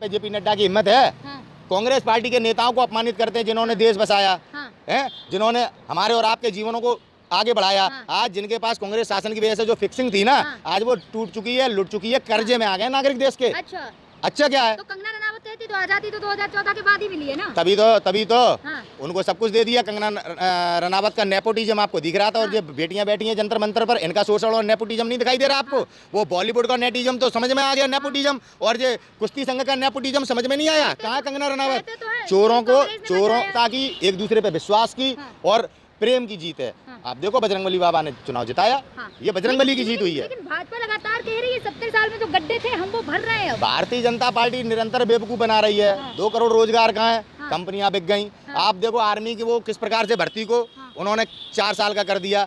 JP Nadda की हिम्मत है। हाँ। कांग्रेस पार्टी के नेताओं को अपमानित करते हैं जिन्होंने देश बसाया है, जिन्होंने हमारे और आपके जीवनों को आगे बढ़ाया। आज जिनके पास कांग्रेस शासन की वजह से जो फिक्सिंग थी ना, आज वो टूट चुकी है, लुट चुकी है, कर्जे में आ गए नागरिक देश के। अच्छा क्या है? तो कंगना रनावत कहती तो आजादी तो 2014 के बाद ही मिली है ना। तभी तो उनको सब कुछ दे दिया। कंगना रनावत का नेपोटिज्म आपको दिख रहा था, और जो बेटियां बैठी हैं जंतर मंतर पर, इनका शोषण और नेपोटिज्म नहीं दिखाई दे रहा आपको? वो बॉलीवुड का नेपोटिज्म तो समझ में आ गया, नेपोटिज्म, और जो कुश्ती संघ का नेपोटिज्म समझ में नहीं आया। कहाँ कंगना रनावत? चोरों ताकि एक दूसरे पे विश्वास की और प्रेम की जीत है। आप देखो बजरंगबली बाबा ने चुनाव जिताया, ये बजरंगबली की जीत हुई है। लेकिन भाजपा लगातार कह रही है 70 साल में जो गड्ढे थे हम वो भर रहे हैं। भारतीय जनता पार्टी निरंतर बेवकूफ बना रही है। 2 करोड़ रोजगार कहाँ है? कंपनियां बिक गई। आप देखो आर्मी की वो किस प्रकार से भर्ती को उन्होंने 4 साल का कर दिया।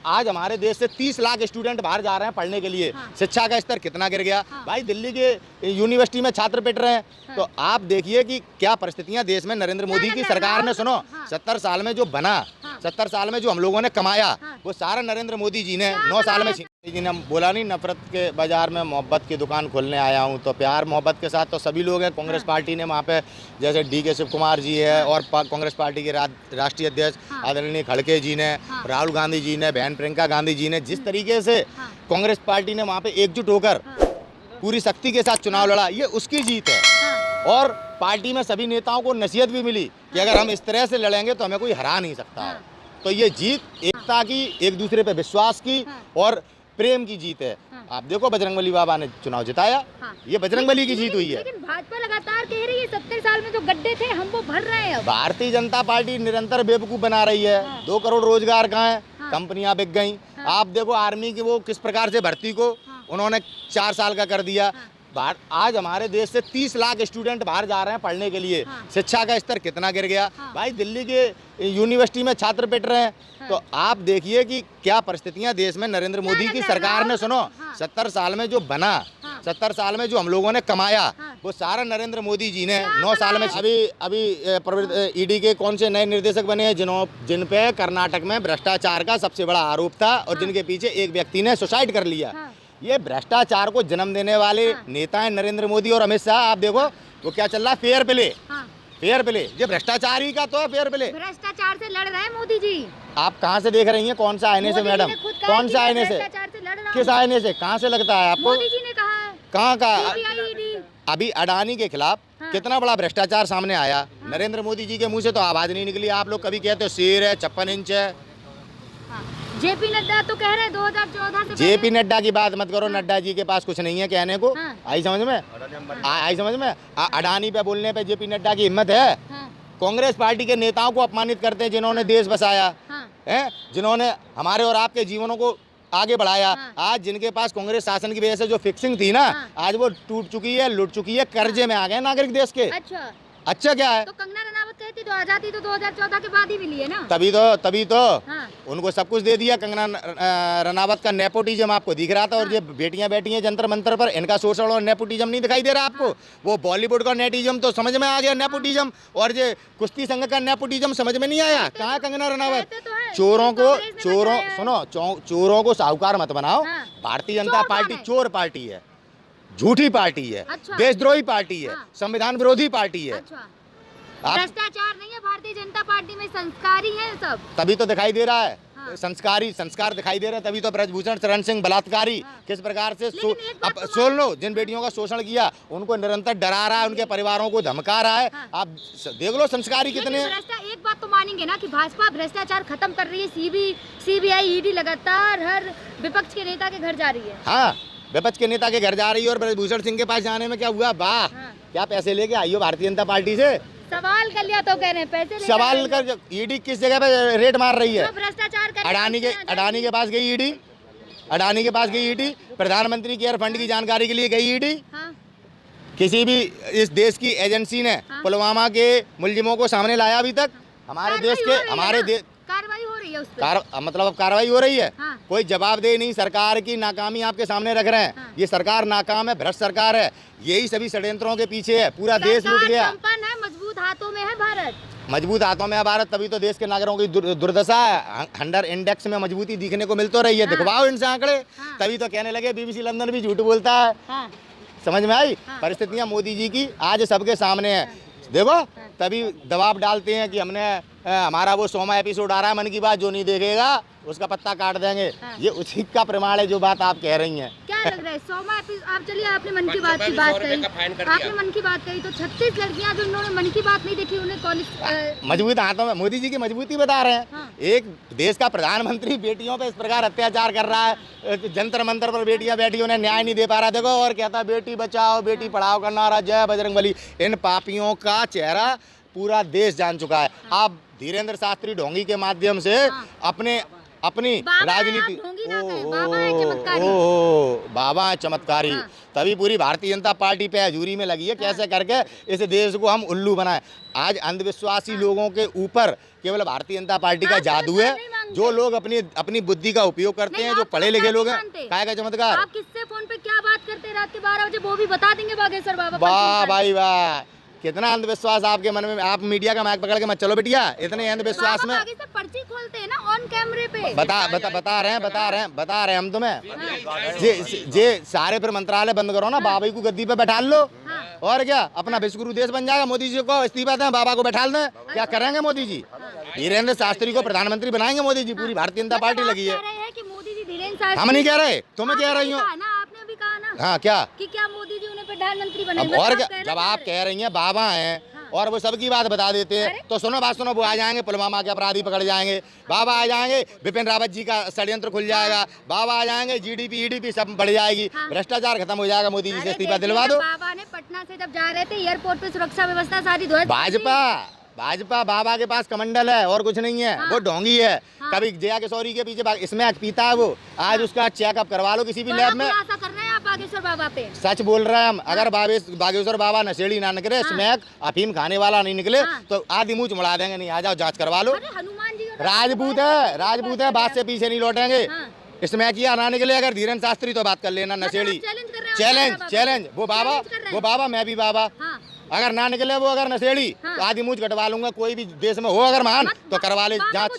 आज हमारे देश से 30 लाख स्टूडेंट बाहर जा रहे हैं पढ़ने के लिए। शिक्षा का स्तर कितना गिर गया भाई। दिल्ली के यूनिवर्सिटी में छात्र पिट रहे हैं। तो आप देखिए कि क्या परिस्थितियां देश में नरेंद्र मोदी की सरकार ने, सुनो, 70 साल में जो बना, 70 साल में जो हम लोगों ने कमाया, वो सारा नरेंद्र मोदी जी ने 9 साल में जी ने बोला नहीं, नफरत के बाजार में मोहब्बत की दुकान खोलने आया हूँ। तो प्यार मोहब्बत के साथ तो सभी लोग हैं। कांग्रेस पार्टी ने वहाँ पे जैसे DK शिव कुमार जी है, और कांग्रेस पार्टी के राष्ट्रीय अध्यक्ष आदरणीय खड़गे जी ने, राहुल गांधी जी ने, बहन प्रियंका गांधी जी ने, जिस तरीके से कांग्रेस पार्टी ने वहाँ पे एकजुट होकर पूरी शक्ति के साथ चुनाव लड़ा, ये उसकी जीत है। और पार्टी में सभी नेताओं को नसीहत भी मिली कि अगर हम इस तरह से लड़ेंगे तो हमें कोई हरा नहीं सकता है। तो ये जीत एकता की, एक दूसरे पे विश्वास की और प्रेम की जीत है। आप देखो बजरंगबली बाबा ने चुनाव जिताया, ये बजरंगबली की जीत हुई है। लेकिन भाजपा लगातार कह रही है 70 साल में जो गड्ढे थे हम वो भर रहे हैं। भारतीय जनता पार्टी निरंतर बेवकूफ बना रही है। 2 करोड़ रोजगार कहाँ है? कंपनियां बिक गई। आप देखो आर्मी की वो किस प्रकार से भर्ती को उन्होंने 4 साल का कर दिया। आज हमारे देश से 30 लाख स्टूडेंट बाहर जा रहे हैं पढ़ने के लिए। शिक्षा का स्तर कितना गिर गया भाई। दिल्ली के यूनिवर्सिटी में छात्र पिट रहे हैं। तो आप देखिए कि क्या परिस्थितियां देश में नरेंद्र मोदी की सरकार ने, सुनो, 70 साल में जो बना, 70 साल में जो हम लोगों ने कमाया, वो सारा नरेंद्र मोदी जी ने 9 साल में। अभी ED के कौन से नए निर्देशक बने हैं जिन पे कर्नाटक में भ्रष्टाचार का सबसे बड़ा आरोप था, और जिनके पीछे एक व्यक्ति ने सुसाइड कर लिया। ये भ्रष्टाचार को जन्म देने वाले नेता हैं नरेंद्र मोदी और अमित शाह। आप देखो वो क्या चल रहा है, फेयर प्ले। फेयर प्ले, ये भ्रष्टाचार ही का तो है फेयर प्ले। भ्रष्टाचार से लड़ रहे हैं मोदी जी। आप कहाँ से देख रही हैं? कौन सा आईने से मैडम? कौन सा आईने से? किस आईने से? कहाँ से लगता है आपको? मोदी जी ने कहा है। कहाँ का? अभी अडानी के खिलाफ कितना बड़ा भ्रष्टाचार सामने आया। नरेंद्र मोदी जी के मुँह से तो आवाज नहीं निकली। आप लोग कभी कहते हो शेर है, 56 इंच है। JP नड्डा तो कह रहे हैं 2014 से। JP नड्डा की बात मत करो। नड्डा जी के पास कुछ नहीं है कहने को। आई समझ में? आई समझ में? अडानी पे बोलने पे JP नड्डा की हिम्मत है। कांग्रेस पार्टी के नेताओं को अपमानित करते हैं जिन्होंने देश बसाया है, जिन्होंने हमारे और आपके जीवनों को आगे बढ़ाया। आज जिनके पास कांग्रेस शासन की वजह से जो फिक्सिंग थी ना, आज वो टूट चुकी है, लुट चुकी है, कर्जे में आ गए नागरिक देश के। अच्छा क्या है? तो कंगना रनावत कहती तो आजादी तो 2014 के बाद ही मिली है ना। तभी तो उनको सब कुछ दे दिया। कंगना रनावत का नेपोटिज्म आपको दिख रहा था, और जो बेटियां बैठी हैं जंतर मंतर पर, इनका शोषण और नेपोटिज्म नहीं दिखाई दे रहा आपको? वो बॉलीवुड का नेपोटिज्म तो समझ में आ गया, नेपोटिज्म, और जो कुश्ती संघ का नेपोटिज्म समझ में नहीं आया। कहाँ कंगना रनावत? चोरों को साहूकार मत बनाओ। भारतीय जनता पार्टी चोर पार्टी है, झूठी पार्टी है, देशद्रोही पार्टी है, संविधान विरोधी पार्टी है। भ्रष्टाचार नहीं है भारतीय जनता पार्टी में, संस्कारी है सब। तभी तो दिखाई दे रहा है संस्कार दिखाई दे रहे हैं। तभी तो ब्रजभूषण शरण सिंह बलात्कारी किस प्रकार से सुन लो, जिन बेटियों का शोषण किया उनको निरंतर डरा रहा है, उनके परिवारों को धमका रहा है। आप देख लो संस्कारी कितने। एक बात तो मानेंगे ना कि भाजपा भ्रष्टाचार खत्म कर रही है। CBI ED लगातार हर विपक्ष के नेता के घर जा रही है। हाँ, विपक्ष के नेता के घर जा रही है। और ब्रजभूषण सिंह के पास जाने में क्या हुआ? वाह, क्या पैसे लेके आई हो भारतीय जनता पार्टी से? सवाल कर लिया तो कह रहे हैं पैसे सवाल कर। ED किस जगह पे रेट मार रही है? भ्रष्टाचार अडानी के पास गई ED। अडानी के पास गई ED। प्रधानमंत्री केयर फंड की जानकारी के लिए गई ED। किसी भी इस देश की एजेंसी ने पुलवामा के मुलजिमों को सामने लाया अभी तक? हमारे देश कार्रवाई हो रही है मतलब अब कार्रवाई हो रही है। कोई जवाबदेही नहीं। सरकार की नाकामी आपके सामने रख रहे हैं। ये सरकार नाकाम है, भ्रष्ट सरकार है। यही सभी षड्यंत्रों के पीछे है। पूरा देश लूट गया। मजबूत हाथों में है भारत। मजबूत हाथों में है भारत। तभी तो देश के नागरिकों की दुर्दशा है। हंडर इंडेक्स में मजबूती दिखने को मिल तो रही है। दिखवाओ इनसे आंकड़े। तभी तो कहने लगे BBC लंदन भी झूठ बोलता है। समझ में आई? हाँ। परिस्थितियां मोदी जी की आज सबके सामने है। देखो तभी दबाव डालते हैं कि हमने हमारा वो 100वां एपिसोड आ रहा है मन की बात, जो नहीं देखेगा उसका पत्ता काट देंगे। हाँ। ये उसी का प्रमाण है जो बात आप कह रही हैं। क्या लग रहा है 100वां एपिसोड? आप चलिए, आपने मन की बात की बात कही, आपने मन की बात कही, तो 36 लड़कियां जो उन्होंने मन की बात नहीं देखी उन्हें कॉलेज मजबूत हाथों में मोदी जी की मजबूती बता रहे हैं। हाँ। एक देश का प्रधानमंत्री बेटियों पे इस प्रकार अत्याचार कर रहा है, जंतर मंतर पर बेटियां बैठी उन्हें न्याय नहीं दे पा रहा। देखो और कहता है बेटी बचाओ बेटी पढ़ाओ का नारा, जय बजरंगबली। इन पापियों का चेहरा पूरा देश जान चुका है। आप धीरेन्द्र शास्त्री ढोंगी के माध्यम से अपनी राजनीति, बाबा है चमत्कारी। हाँ। तभी पूरी भारतीय जनता पार्टी पे हजूरी में लगी है कैसे करके इस देश को हम उल्लू बनाएं। आज अंधविश्वासी लोगों के ऊपर केवल भारतीय जनता पार्टी का जादू है। जो लोग अपनी बुद्धि का उपयोग करते हैं, जो पढ़े लिखे लोग हैं, काय का चमत्कार। आप किससे फोन पे क्या बात करते हैं रात के 12 बजे, वो भी बता देंगे बागेश्वर बाबा। वाह भाई वाह, कितना अंधविश्वास आपके मन में। आप मीडिया का माइक पकड़ के मत चलो बिटिया, इतने अंधविश्वास में। आगे से पर्ची खोलते हैं ना ऑन कैमरे पे। बता रहे हैं हम तुम्हें। जे सारे फिर मंत्रालय बंद करो ना, बाबा को गद्दी पे बैठा लो। हाँ। और क्या अपना विश्वगुरु देश बन जाएगा। मोदी जी को इस्तीफा दें, बाबा को बैठा दें, क्या करेंगे मोदी जी? धीरेन्द्र शास्त्री को प्रधानमंत्री बनाएंगे मोदी जी। पूरी भारतीय जनता पार्टी लगी है। कि मोदी जी धीरेन्द्र शास्त्री, हम नहीं कह रहे, तुम्हें कह रही हो। आपने अभी कहा ना। हाँ क्या कि क्या मोदी जी उन्हें प्रधानमंत्री बनाएंगे? और क्या, जब आप कह रही हैं बाबा हैं और वो सबकी बात बता देते हैं, तो सुनो बात सुनो, वो आ जाएंगे पुलवामा के अपराधी पकड़ जाएंगे, बाबा आ जाएंगे, बिपिन रावत जी का षड्यंत्र खुल जाएगा, बाबा आ जाएंगे, जीडीपी ईडीपी सब बढ़ जाएगी, भ्रष्टाचार खत्म हो जाएगा। मोदी जी से इस्तीफा दिलवा दो। बाबा ने पटना से जब जा रहे थे एयरपोर्ट पे सुरक्षा व्यवस्था सारी ध्वस्त। भाजपा बाबा के पास कमंडल है और कुछ नहीं है। वो ढोंगी है। कभी जया किशोरी के पीछे इसमें आज पीता है वो। आज उसका चेकअप करवा लो किसी भी लैब में। ऐसा कर रहे हैं आप बागेश्वर बाबा पे? सच बोल रहे हैं हम। अगर बागेश्वर बाबा नशेड़ी ना निकले, स्मैक अफीम खाने वाला नहीं निकले, तो आधी मुंह मुड़ा देंगे। नहीं आ जाओ जांच करवा लो। हनुमान जी राजपूत है, बात से पीछे नहीं लौटेंगे। इसमें किया ना निकले अगर धीरेन्द्र शास्त्री तो बात कर लेना। नशेड़ी चैलेंज वो बाबा मैं भी बाबा। अगर ना निकले वो अगर नशेड़ी, तो आधी मुझ कटवा लूंगा। कोई भी देश में हो अगर महान तो करवा ले जांच।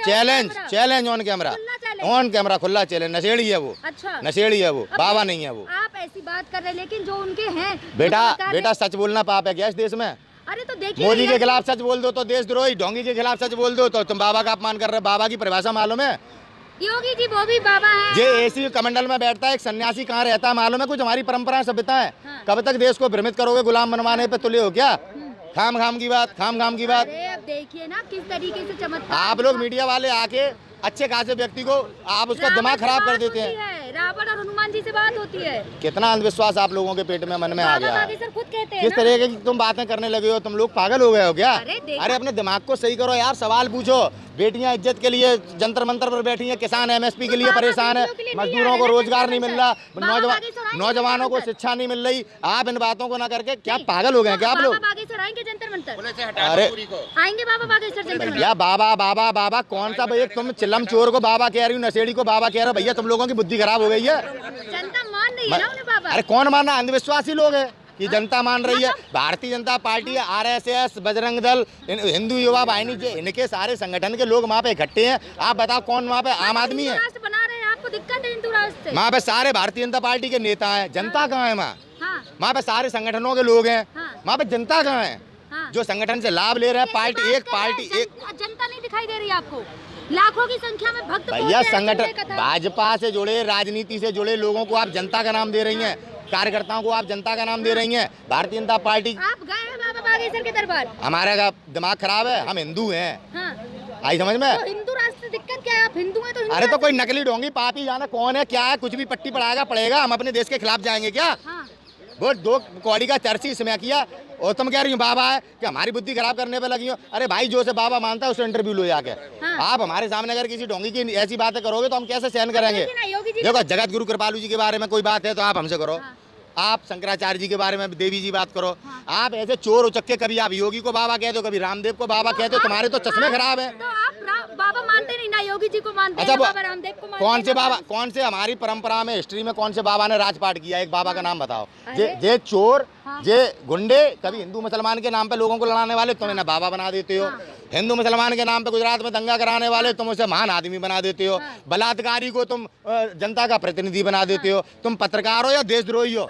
चैलेंज ऑन कैमरा खुला चैलेंज। नशेड़ी है वो। अच्छा। नशेड़ी है वो, बाबा नहीं है वो। आप ऐसी बात कर रहे हैं, लेकिन जो उनके हैं बेटा सच बोलना पाप है क्या इस देश में? अरे तो देखिए, मोदी के खिलाफ सच बोल दो तो देशद्रोही, ढोंगी के खिलाफ सच बोल दो तो तुम बाबा का अपमान कर रहे हो। बाबा की परिभाषा मालूम है? योगी जी वो भी बाबा है। ये एसी कमंडल में बैठता है एक सन्यासी, कहाँ रहता है मालूम है? कुछ हमारी परंपरा सभ्यता है। कब तक देश को भ्रमित करोगे? गुलाम बनवाने पे तुले हो क्या? खाम की बात। अरे अब देखिए ना किस तरीके से चमत्कार। आप लोग मीडिया वाले आके अच्छे खासे व्यक्ति को आप उसका दिमाग खराब कर देते हैं। रावण और हनुमान जी से बात होती है। कितना अंधविश्वास आप लोगों के पेट में मन में आ गया है। खुद कहते हैं किस तरीके की तुम बातें करने लगे हो? तुम लोग पागल हो गए हो क्या? अरे अपने दिमाग को सही करो यार। सवाल पूछो। बेटियां इज्जत के लिए जंतर मंतर पर बैठी हैं, किसान एमएसपी के लिए परेशान है, मजदूरों को रोजगार नहीं मिल रहा, नौजवानों को शिक्षा नहीं मिल रही। आप इन बातों को ना करके क्या पागल हो गए क्या आप लोग? अरे आएंगे बाबा बागेश्वर जंतर मंतर। या बाबा कौन सा भैया? तुम चिल्लम चोर को बाबा कह रही हो, नशेड़ी को बाबा कह रहे हो। भैया तुम लोगों की बुद्धि खराब हो गई है। जनता मान रही है ना उन्हें बाबा। अरे कौन मानना? अंधविश्वासी लोग है कि जनता मान रही है। भारतीय जनता पार्टी, आरएसएस, बजरंग दल, हिंदू युवा वाहिनी, इनके सारे संगठन के लोग वहाँ पे इकट्ठे हैं। आप बताओ कौन वहाँ पे आम आदमी है? बना रहे हैं, आपको दिक्कत है हिंदू राष्ट्र से? वहाँ पे सारे भारतीय जनता पार्टी के नेता हैं। जनता कहाँ है वहाँ? वहाँ पे सारे संगठनों के लोग हैं। वहाँ पे जनता कहाँ है? जो संगठन से लाभ ले रहे हैं। पार्टी एक जनता नहीं दिखाई दे रही आपको? लाखों की संख्या में भक्त भैया संगठन भाजपा से जुड़े, राजनीति से जुड़े लोगों को आप जनता का नाम दे रही हैं, कार्यकर्ताओं को आप जनता का नाम दे रही हैं। भारतीय जनता पार्टी। आप गए हैं बाबा बागेश्वर के दरबार? हमारे का दिमाग खराब है, हम हिंदू हैं। आई समझ में? तो हिंदू राष्ट्र से दिक्कत क्या है? आप हिंदू हैं तो अरे तो कोई नकली ढोंगी पापी जाना कौन है क्या है, कुछ भी पट्टी पड़ेगा। हम अपने देश के खिलाफ जाएंगे क्या? वो दो कौड़ी का चर्ची इसमें किया और तुम कह रही हो बाबा है कि हमारी बुद्धि खराब करने पे लगी हो। अरे भाई जो से बाबा मानता है उससे इंटरव्यू लो जाके। आप हमारे सामने अगर किसी ढोंगी की ऐसी बातें करोगे तो हम कैसे सहन करेंगे? देखो जगत गुरु कृपालु जी के बारे में कोई बात है तो आप हमसे करो। आप शंकराचार्य जी के बारे में देवी जी बात करो। आप ऐसे चोर उचक्के, कभी आप योगी को बाबा कहते हो, कभी रामदेव को बाबा कहते हो। तुम्हारे तो चश्मे खराब है। तो आप बाबा मानते नहीं ना? योगी जी को मानते हैं, बाबा रामदेव को मानते हैं। कौन से बाबा? कौन से हमारी परंपरा में, हिस्ट्री में कौन से बाबा ने राजपाट किया? एक बाबा का नाम बताओ। जे चोर, जे गुंडे, कभी हिंदू मुसलमान के नाम पे लोगों को लड़ाने वाले तुम इन्हें बाबा बना देते हो। हिंदू मुसलमान के नाम पे गुजरात में दंगा कराने वाले तुम उसे महान आदमी बना देते हो। बलात्कारी को तुम जनता का प्रतिनिधि बना देते हो। तुम पत्रकार हो या देशद्रोही हो?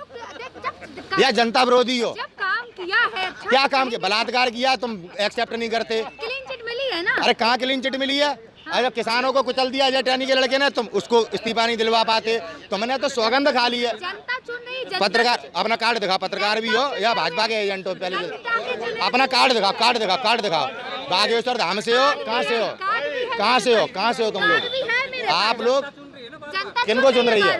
या जनता विरोधी हो। जब काम किया है अच्छा, क्या काम किया? बलात्कार किया, तुम एक्सेप्ट नहीं करते। क्लीन चिट मिली है ना। अरे कहाँ क्लीन चिट मिली है? अरे किसानों को कुचल दिया जय टहनी के लड़के ने, तुम उसको इस्तीफा नहीं दिलवा पाते। तुमने तो सौगंध खा ली है। जनता चुन रही, पत्रकार अपना कार्ड दिखाओ, पत्रकार भी हो या भाजपा के एजेंट हो, पहले अपना कार्ड दिखाओ, कार्ड दिखाओ। बागेश्वर धाम से हो? कहाँ से हो? कहाँ से हो तुम लोग? आप लोग किनको चुन रही है?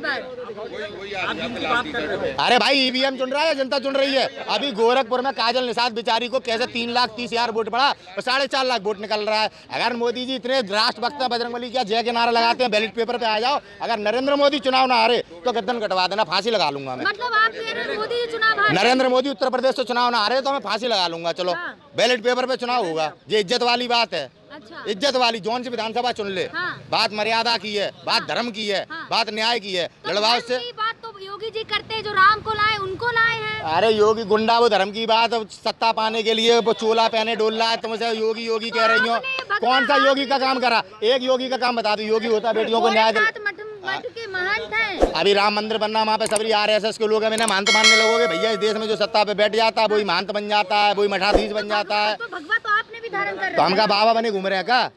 अरे भाई ईवीएम चुन रहा है, जनता चुन रही है। अभी गोरखपुर में काजल निषाद बेचारी को कैसे 3,30,000 वोट पड़ा और 4.5 लाख वोट निकल रहा है। अगर मोदी जी इतने राष्ट्रभक्त हैं, बजरंगबली क्या जय के नारा लगाते हैं, बैलेट पेपर पे आ जाओ। अगर नरेंद्र मोदी चुनाव ना हारे तो गर्दन कटवा देना, फांसी लगा लूंगा मैं। मतलब आप कह रहे हैं मोदी जी चुनाव हारे? नरेंद्र मोदी उत्तर प्रदेश से चुनाव ना हारे तो मैं फांसी लगा लूंगा। चलो बैलेट पेपर पे चुनाव होगा, ये इज्जत वाली बात है। अच्छा। इज्जत वाली जौन सी विधानसभा चुन ले। हाँ। बात मर्यादा की है, बात धर्म की है, हाँ। बात न्याय की है। तो लड़वाओ धर्म से। की बात तो योगी जी करते हैं, जो राम को लाए उनको लाए हैं। अरे योगी गुंडा, वो धर्म की बात, सत्ता पाने के लिए वो चोला पहने डोल रहा है, तुमसे योगी योगी कह रही हो। कौन सा योगी का काम करा? एक योगी का काम बता दो। योगी होता बेटियों को न्याय दे। मठ के महंत हैं। अभी राम मंदिर बनना, वहाँ पे सभी RSS के लोग इन्हें महंत मानने लगोगे। भैया इस देश में जो सत्ता पे बैठ जाता है वही महंत बन जाता है, वही मठाधीश बन जाता है। तो भगवा तो आपने भी धारण कर तो हम क्या बाबा बने घूम रहे हैं क्या?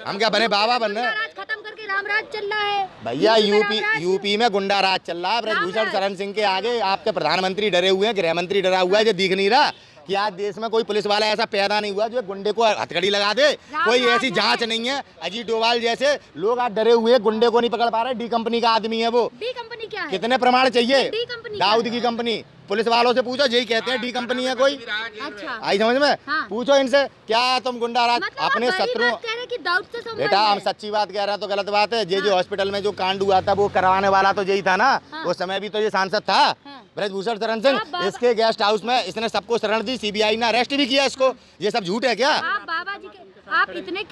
हम क्या बने बाबा बन रहे हैं? राज खत्म करके रामराज चल रहा है भैया। यूपी में गुंडा राज चल रहा है। ब्रजभूषण शरण सिंह के आगे आपके प्रधानमंत्री डरे हुए हैं, गृह मंत्री डरा हुआ है। जो दिख नहीं रहा कि आज देश में कोई पुलिस वाला ऐसा पैदा नहीं हुआ जो गुंडे को हथकड़ी लगा दे। कोई ऐसी जांच नहीं है। अजीत डोभाल जैसे लोग आज डरे हुए, गुंडे को नहीं पकड़ पा रहे। डी कंपनी का आदमी है वो। डी कंपनी क्या है? कितने प्रमाण चाहिए? डी कंपनी दाऊद की कंपनी। पुलिस वालों से पूछो, यही कहते हैं डी कंपनी है कोई। अच्छा। आई समझ में? हाँ। पूछो इनसे, क्या तुम गुंडा राज मतलब अपने शत्रुओं। कह रहे कि दाऊद से संबंध बेटा है। हम सच्ची बात कह रहे हैं तो गलत बात है। जो हॉस्पिटल में जो कांड हुआ था वो करवाने वाला तो यही था ना। उस समय भी तो ये सांसद था ब्रजभूषण शरण सिंह। इसके गेस्ट हाउस में इसने सबको शरण दी, CBI ने अरेस्ट भी किया इसको। ये सब झूठ है क्या? आप बाबा जी के आप इतने